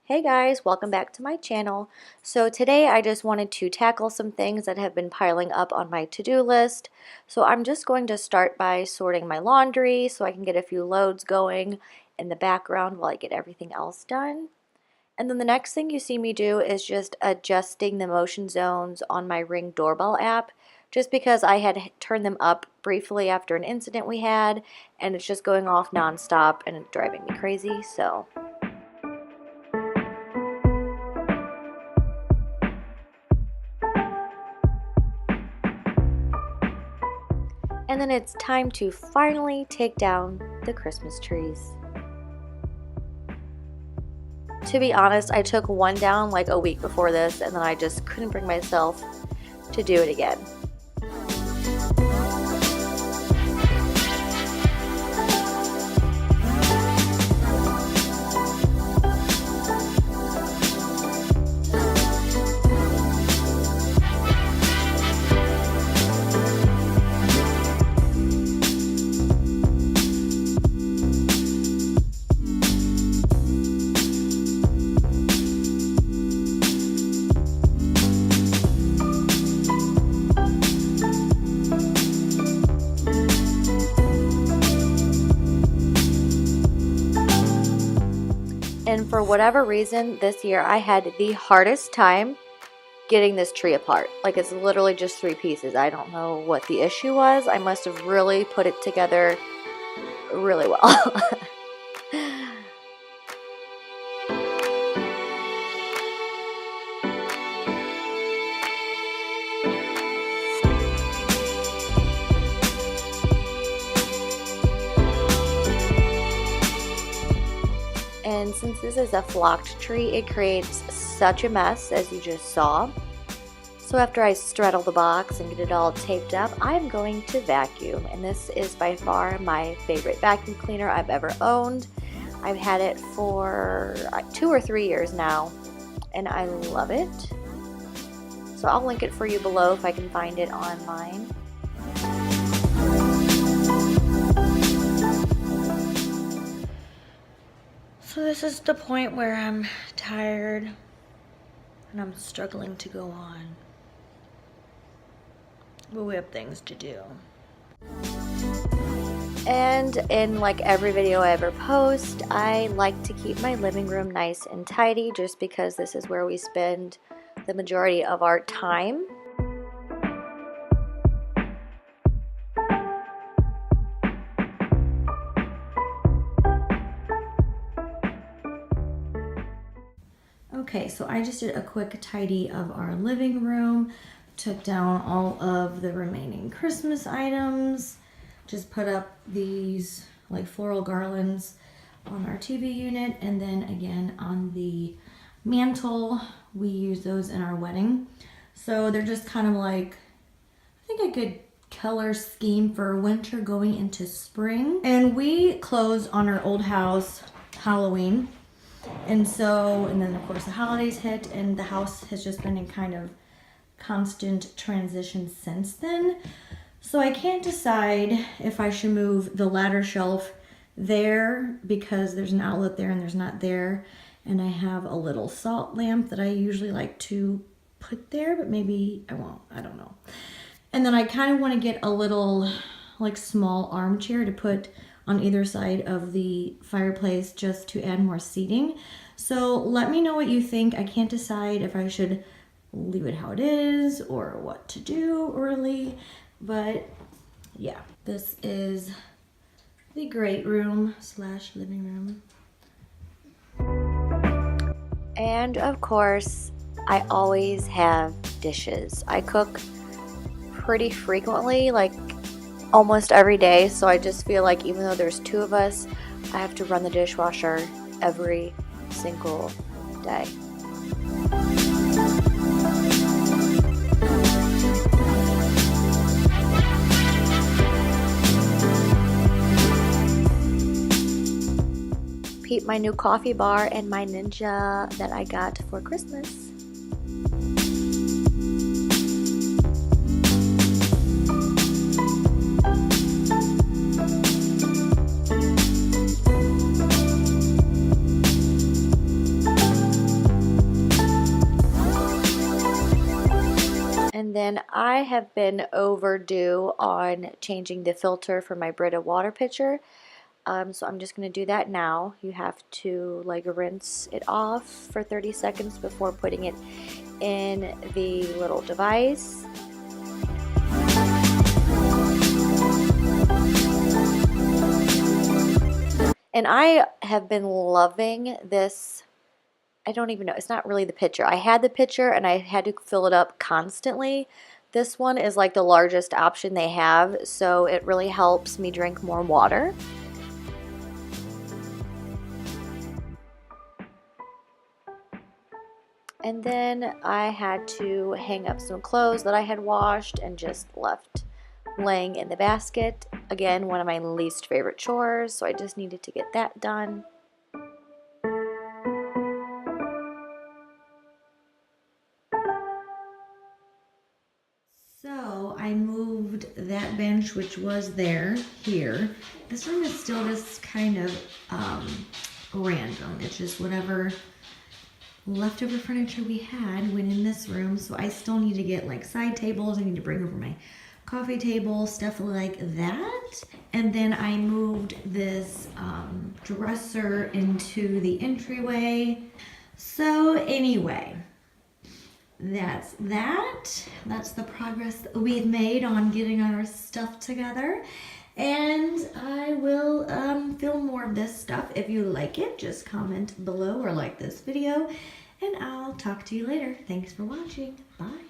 Hey guys, welcome back to my channel. So today I just wanted to tackle some things that have been piling up on my to-do list. So I'm just going to start by sorting my laundry so I can get a few loads going in the background while I get everything else done. And then the next thing you see me do is just adjusting the motion zones on my Ring doorbell app, just because I had turned them up briefly after an incident we had, and it's just going off nonstop and it's driving me crazy. And then it's time to finally take down the Christmas trees. To be honest, I took one down like a week before this, and then I just couldn't bring myself to do it again. And for whatever reason, this year I had the hardest time getting this tree apart. Like, it's literally just 3 pieces. I don't know what the issue was. I must have really put it together really well. And since this is a flocked tree, it creates such a mess, as you just saw. So after I straddle the box and get it all taped up, I'm going to vacuum. And this is by far my favorite vacuum cleaner I've ever owned. I've had it for 2 or 3 years now, and I love it. So I'll link it for you below if I can find it online. So this is the point where I'm tired and I'm struggling to go on. But we have things to do. And in like every video I ever post, I like to keep my living room nice and tidy just because this is where we spend the majority of our time. Okay, so I just did a quick tidy of our living room, took down all of the remaining Christmas items, just put up these like floral garlands on our TV unit, and then again on the mantle. We use those in our wedding. So they're just kind of like, I think a good color scheme for winter going into spring. And we closed on our old house Halloween. And then of course the holidays hit, and the house has just been in kind of constant transition since then. So I can't decide if I should move the ladder shelf there because there's an outlet there and there's not there. And I have a little salt lamp that I usually like to put there, but maybe I won't, I don't know. And then I kind of want to get a little like small armchair to put on either side of the fireplace just to add more seating. So let me know what you think. I can't decide if I should leave it how it is or what to do really, but yeah, this is the great room slash living room. And of course, I always have dishes. I cook pretty frequently, like almost every day, so I just feel like even though there's 2 of us, I have to run the dishwasher every single day. Peep my new coffee bar and my Ninja that I got for Christmas. then I have been overdue on changing the filter for my Brita water pitcher. So I'm just going to do that now. You have to like rinse it off for 30 seconds before putting it in the little device. And I have been loving this. I don't even know. It's not really the pitcher. I had the pitcher and I had to fill it up constantly. This one is like the largest option they have, so it really helps me drink more water. And then I had to hang up some clothes that I had washed and just left laying in the basket. Again, one of my least favorite chores, so I just needed to get that done. So I moved that bench, which was there, here. This room is still just kind of random. It's just whatever leftover furniture we had went in this room. So I still need to get like side tables. I need to bring over my coffee table, stuff like that. And then I moved this dresser into the entryway. So anyway, that's the progress that we've made on getting our stuff together, and I will film more of this stuff. If you like it, just comment below or like this video, and I'll talk to you later. Thanks for watching. Bye.